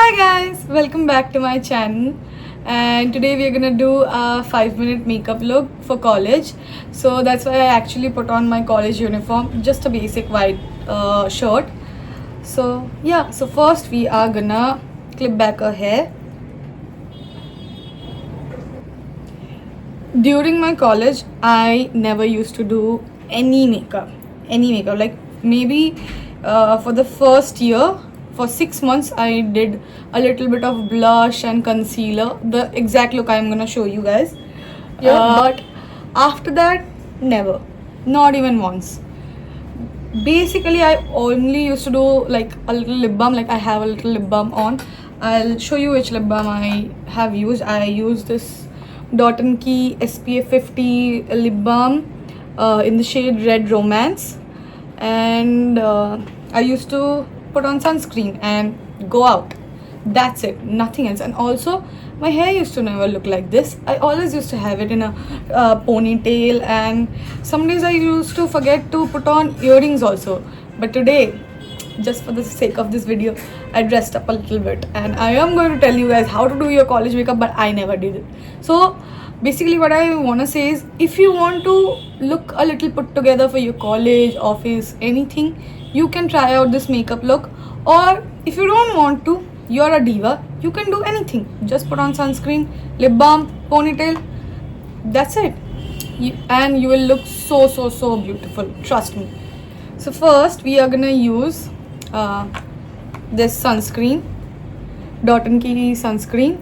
Hi guys, welcome back to my channel, and today we are gonna do a 5-minute makeup look for college. So that's why I actually put on my college uniform, just a basic white shirt. So yeah, so first we are gonna clip back her hair. During my college, I never used to do any makeup, like maybe for the first year, for 6 months I did a little bit of blush and concealer, the exact look I'm gonna show you guys. But after that, never, not even once. Basically, I only used to do like a little lip balm, like I have a little lip balm on. I'll show you which lip balm I have used. I use this Dot & Key SPF 50 lip balm in the shade Red Romance, and I used to put on sunscreen and go out. That's it, nothing else. And also, my hair used to never look like this. I always used to have it in a ponytail, and some days I used to forget to put on earrings also. But today, just for the sake of this video, I dressed up a little bit, and I am going to tell you guys how to do your college makeup, but I never did it. So basically what I want to say is, if you want to look a little put together for your college, office, anything, you can try out this makeup look. Or if you don't want to, you're a diva, you can do anything. Just put on sunscreen, lip balm, ponytail, that's it. And you will look so beautiful, trust me. So first we are gonna use this sunscreen, Dot & Key sunscreen.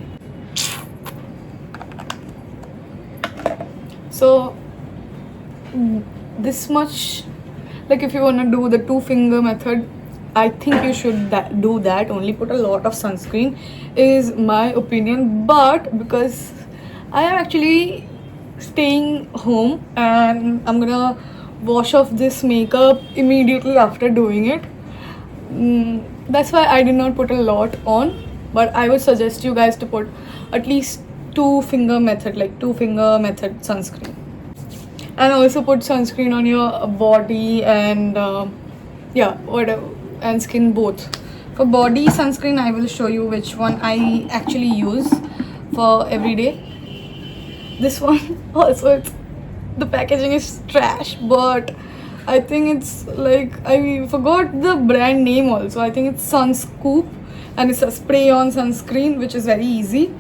So this much, like if you want to do the 2-finger method, I think you should do that. Only put a lot of sunscreen is my opinion. But because I am actually staying home and I'm gonna wash off this makeup immediately after doing it, that's why I did not put a lot on. But I would suggest you guys to put at least 2-finger method, like 2-finger method sunscreen. And also put sunscreen on your body and yeah, whatever, and skin both. For body sunscreen, I will show you which one I actually use for everyday. This one also, the packaging is trash, but I think it's like, I forgot the brand name also. I think it's Sunscoop, and it's a spray on sunscreen, which is very easy.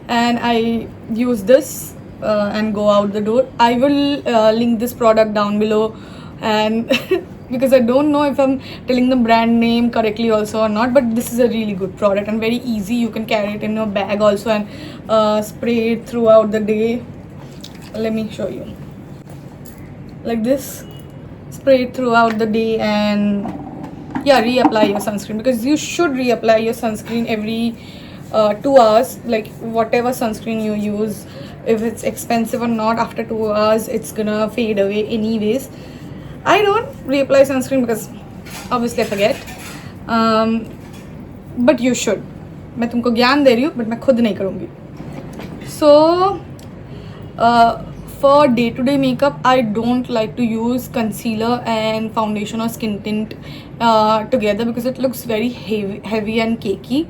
And I use this and go out the door. I will link this product down below, and because I don't know if I'm telling the brand name correctly also or not, but this is a really good product and very easy. You can carry it in your bag also and spray it throughout the day. Let me show you. Like this, spray it throughout the day, and yeah, reapply your sunscreen, because you should reapply your sunscreen every 2 hours. Like whatever sunscreen you use, if it's expensive or not, after 2 hours it's gonna fade away anyways. I don't reapply sunscreen because obviously I forget, but you should. मैं तुमको ज्ञान दे रही हूँ, but मैं खुद नहीं करूँगी. So for day-to-day makeup, I don't like to use concealer and foundation or skin tint together, because it looks very heavy and cakey.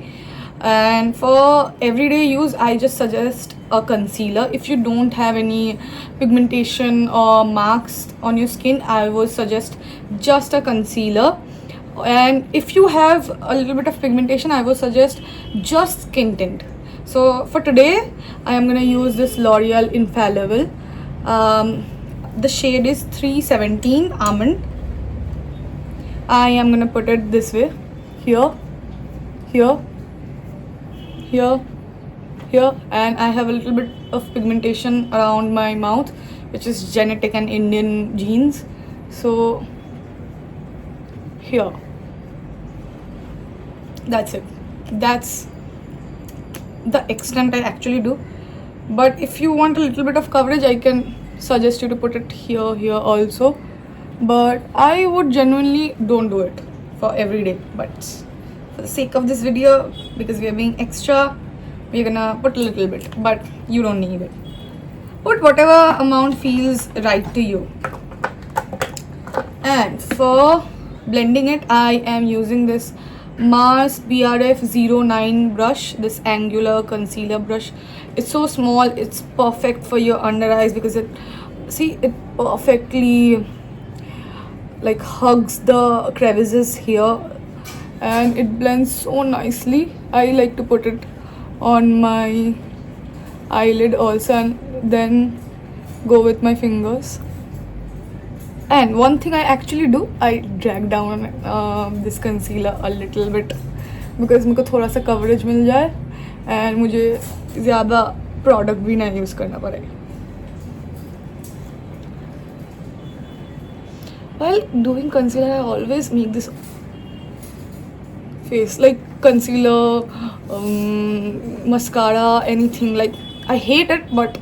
And for everyday use, I just suggest a concealer. If you don't have any pigmentation or marks on your skin, I would suggest just a concealer. And if you have a little bit of pigmentation, I would suggest just skin tint. So for today, I am gonna use this L'Oreal Infallible. The shade is 317 Almond. I am gonna put it this way, here, here, here, here, and I have a little bit of pigmentation around my mouth, which is genetic and Indian genes. So here, that's it. That's the extent I actually do. But if you want a little bit of coverage, I can suggest you to put it here, here also. But I would genuinely don't do it for every day. But for the sake of this video, because we are being extra, we're gonna put a little bit, but you don't need it. Put whatever amount feels right to you. And for blending it, I am using this Mars BRF09 brush, this angular concealer brush. It's so small, it's perfect for your under eyes because it perfectly like hugs the crevices here, and it blends so nicely. I like to put it on my eyelid also and then go with my fingers. And one thing I actually do, I drag down this concealer a little bit because मुझे थोड़ा सा coverage मिल जाए and मुझे ज़्यादा product भी नहीं use करना पड़े. While doing concealer, I always make this face like concealer, mascara, anything. Like I hate it, but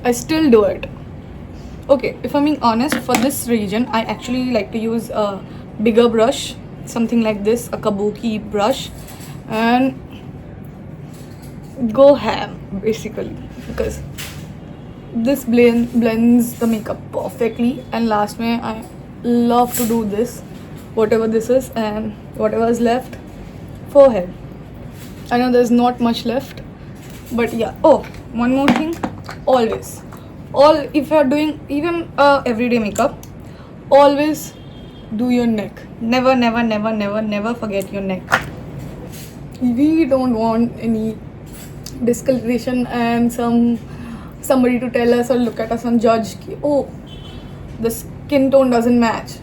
I still do it. Okay, if I'm being honest, for this region, I actually like to use a bigger brush, something like this, a kabuki brush, and go ham basically because this blends the makeup perfectly. And last में I love to do this, whatever this is, and whatever is left, forehead. I know there's not much left, but yeah. Oh, one more thing, always. If you're doing even everyday makeup, always do your neck. Never forget your neck. We don't want any discoloration and somebody to tell us or look at us and judge ki, oh, the skin tone doesn't match.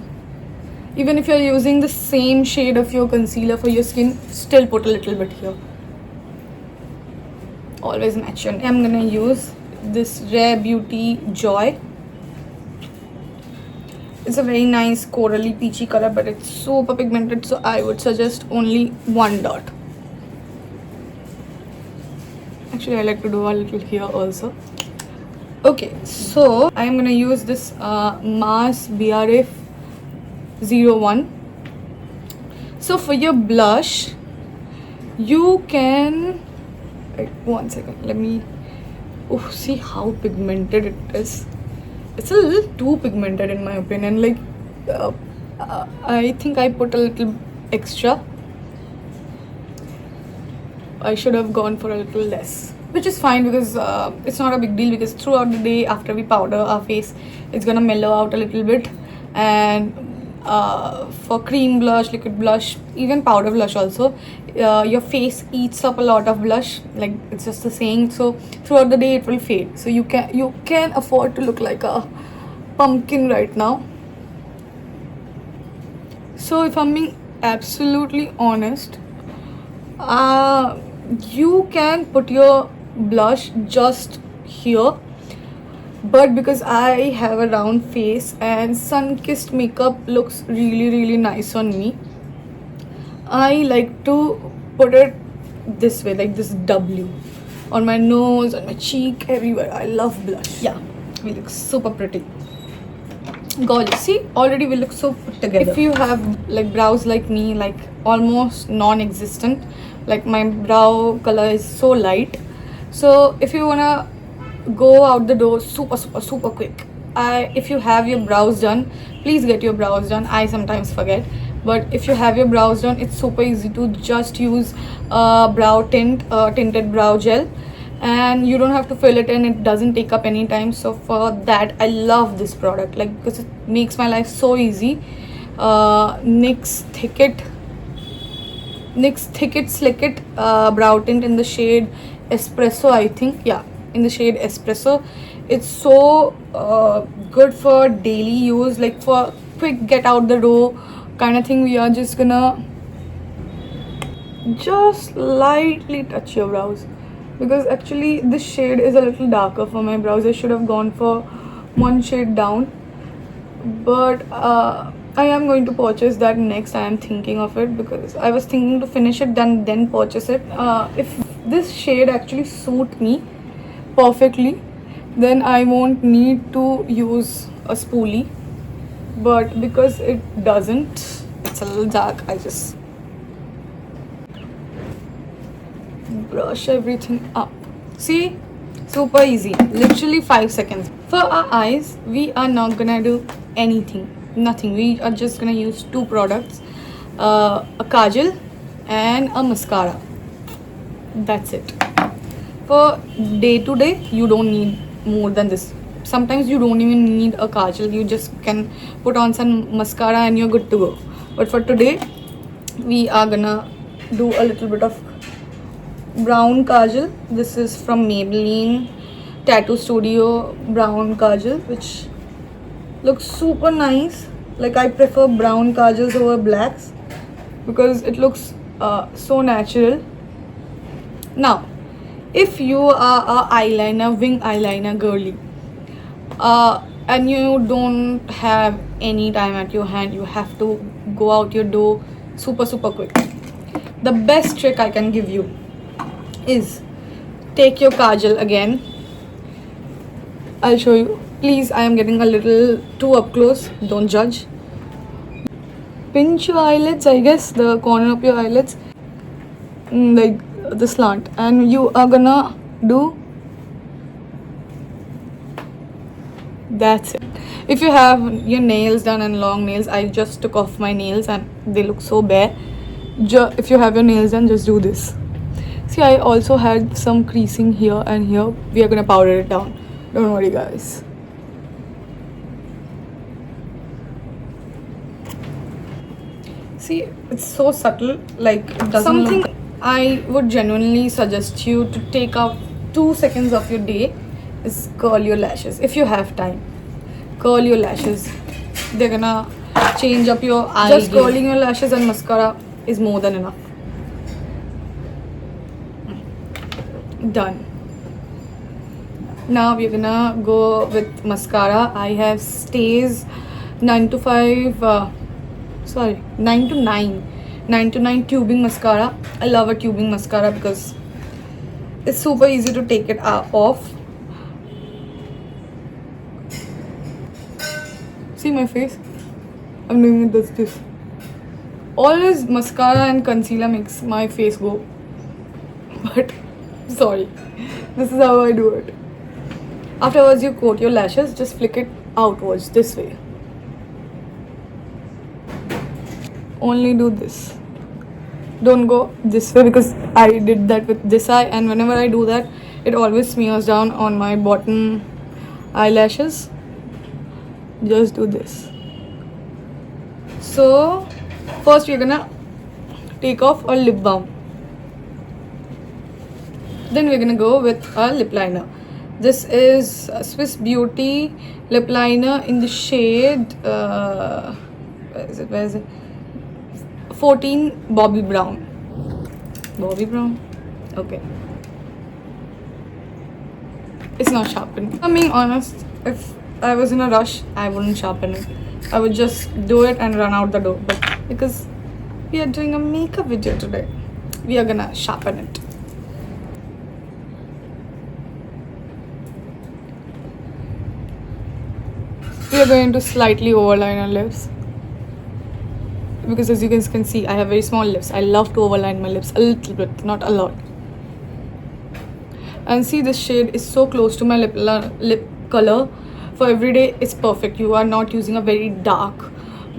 Even if you're using the same shade of your concealer for your skin, still put a little bit here. Always match your neck. I'm gonna use this Rare Beauty Joy. It's a very nice corally peachy color, but it's super pigmented, so I would suggest only one dot. Actually, I like to do a little here also. Okay, so I'm gonna use this Mars BRF 01. So for your blush, you can, wait, 1 second, let me, oh, see how pigmented it is. It's a little too pigmented in my opinion. Like I think I put a little extra. I should have gone for a little less, which is fine because it's not a big deal, because throughout the day after we powder our face, it's gonna mellow out a little bit. And for cream blush, liquid blush, even powder blush also, your face eats up a lot of blush, like it's just the saying. So throughout the day it will fade, so you can afford to look like a pumpkin right now. So if I'm being absolutely honest, you can put your blush just here, but because I have a round face and sun-kissed makeup looks really nice on me, I like to put it this way, like this W on my nose, on my cheek, everywhere. I love blush. Yeah, we look super pretty, gorgeous. See, already we look so put together. If you have like brows like me, like almost non-existent, like my brow color is so light, so if you wanna go out the door super quick, if you have your brows done, please get your brows done. I sometimes forget, but if you have your brows done, it's super easy to just use brow tint, tinted brow gel, and you don't have to fill it in. It doesn't take up any time. So for that, I love this product, like, because it makes my life so easy. NYX Thicket Slick It brow tint in the shade Espresso, I think. Yeah, in the shade Espresso. It's so good for daily use, like for quick get out the door kind of thing. We are just gonna just lightly touch your brows, because actually this shade is a little darker for my brows. I should have gone for one shade down, but I am going to purchase that next. I am thinking of it because I was thinking to finish it then purchase it. If this shade actually suit me perfectly, then I won't need to use a spoolie, but because it doesn't, it's a little dark, I just brush everything up. See, super easy, literally 5 seconds. For our eyes, we are not gonna do anything, nothing. We are just gonna use two products. a kajal and a mascara. That's it. For day to day, you don't need more than this. Sometimes you don't even need a kajal. You just can put on some mascara and you're good to go. But for today, we are gonna do a little bit of brown kajal. This is from Maybelline Tattoo Studio brown kajal, which looks super nice. Like, I prefer brown kajals over blacks because it looks so natural. Now, if you are a wing eyeliner girly, and you don't have any time at your hand, you have to go out your door super quick. The best trick I can give you is take your kajal again. I'll show you. Please, I am getting a little too up close. Don't judge. Pinch your eyelids, I guess, the corner of your eyelids, like the slant, and you are gonna do. That's it. If you have your nails done and long nails, I just took off my nails and they look so bare. If you have your nails done, just do this. See, I also had some creasing here and here. We are gonna powder it down. Don't worry, guys. See, it's so subtle, like it doesn't something look. I would genuinely suggest you to take out 2 seconds of your day is curl your lashes. If you have time, curl your lashes. They're gonna change up your eye. Just curling your lashes and mascara is more than enough. Done. Now we're gonna go with mascara. I have Stays 9 to 9 tubing mascara. I love a tubing mascara because it's super easy to take it off. See my face? I'm doing it this. Always mascara and concealer makes my face go. But sorry, this is how I do it. Afterwards, you coat your lashes. Just flick it outwards this way. Only do this. Don't go this way because I did that with this eye, and whenever I do that, it always smears down on my bottom eyelashes. Just do this. So first we're gonna take off a lip balm. Then we're gonna go with a lip liner. This is Swiss Beauty lip liner in the shade where is it? 14 Bobby Brown. Okay. It's not sharpened. I'm being honest, if I was in a rush, I wouldn't sharpen it. I would just do it and run out the door. But because we are doing a makeup video today, we are gonna sharpen it. We are going to slightly overline our lips. Because as you guys can see, I have very small lips. I love to overline my lips a little bit, not a lot. And see, this shade is so close to my lip color. For every day, it's perfect. You are not using a very dark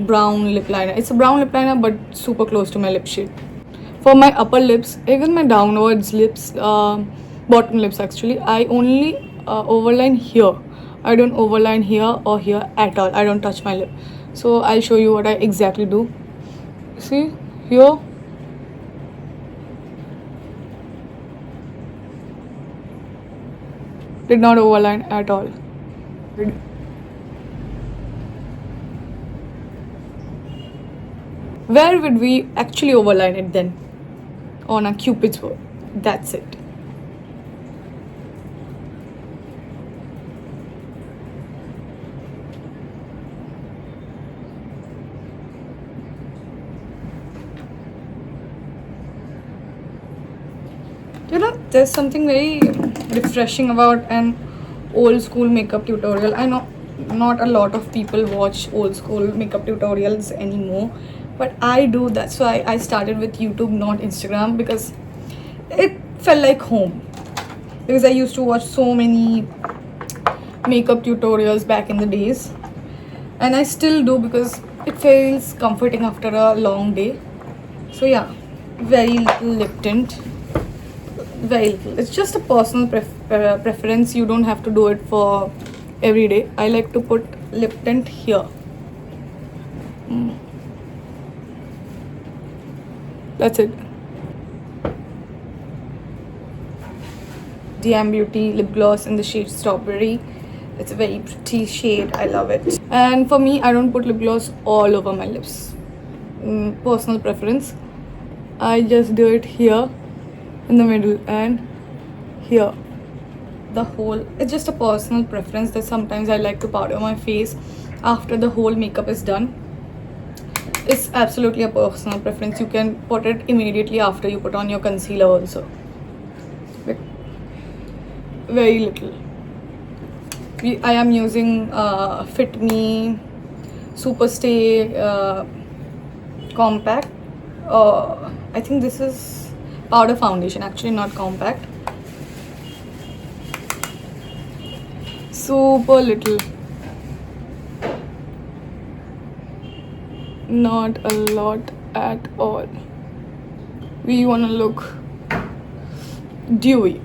brown lip liner. It's a brown lip liner, but super close to my lip shade. For my upper lips, even my downwards lips, bottom lips actually, I only overline here. I don't overline here or here at all. I don't touch my lip. So I'll show you what I exactly do. See here, did not overline at all. Where would we actually overline it then? On a Cupid's bow. That's it. You know, there's something very refreshing about an old school makeup tutorial. I know not a lot of people watch old school makeup tutorials anymore, but I do. That's why I started with YouTube, not Instagram, because it felt like home. Because I used to watch so many makeup tutorials back in the days, and I still do because it feels comforting after a long day. So yeah, very little lip tint, very little. It's just a personal preference. You don't have to do it for every day. I like to put lip tint here. That's it. DM Beauty lip gloss in the shade Strawberry. It's a very pretty shade. I love it. And for me, I don't put lip gloss all over my lips. Personal preference. I just do it here in the middle and here. The whole, it's just a personal preference that sometimes I like to powder my face after the whole makeup is done. It's absolutely a personal preference. You can put it immediately after you put on your concealer also. Very little. I am using Fit Me Superstay Compact. I think this is powder foundation, actually not compact. Super little. Not a lot at all. We want to look dewy.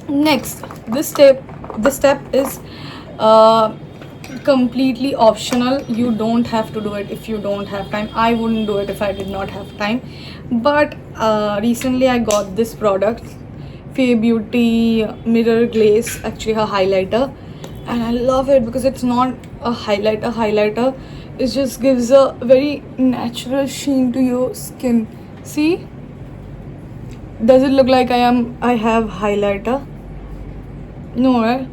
Next, this step is completely optional. You don't have to do it if you don't have time. I wouldn't do it if I did not have time. But recently I got this product, Fay Beauty Mirror Glaze, actually her highlighter, and I love it because it's not a highlighter. It just gives a very natural sheen to your skin. See, does it look like I have highlighter? No, right?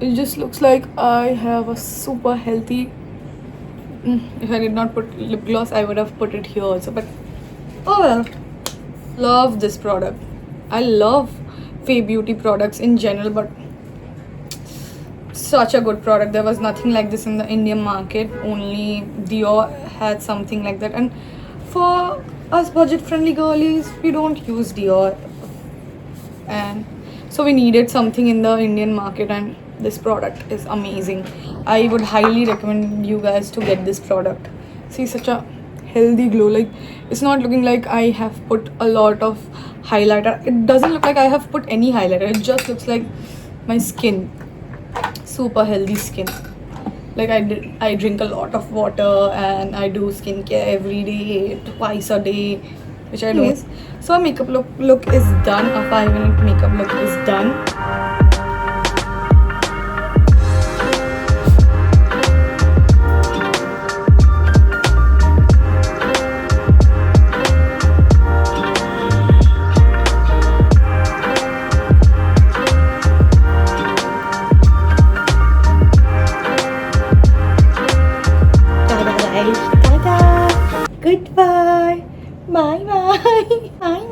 It just looks like I have a super healthy. If I did not put lip gloss, I would have put it here also. But oh well, love this product. I love Fay Beauty products in general, but such a good product. There was nothing like this in the Indian market. Only Dior had something like that. And for us budget-friendly girlies, we don't use Dior, and so we needed something in the Indian market, and this product is amazing. I would highly recommend you guys to get this product. See, such a healthy glow. Like, it's not looking like I have put a lot of highlighter. It doesn't look like I have put any highlighter. It just looks like my skin, super healthy skin. Like, I drink a lot of water and I do skincare every day, twice a day, which I do. So our makeup look is done. A 5-minute makeup look is done. Goodbye. Bye bye. Bye.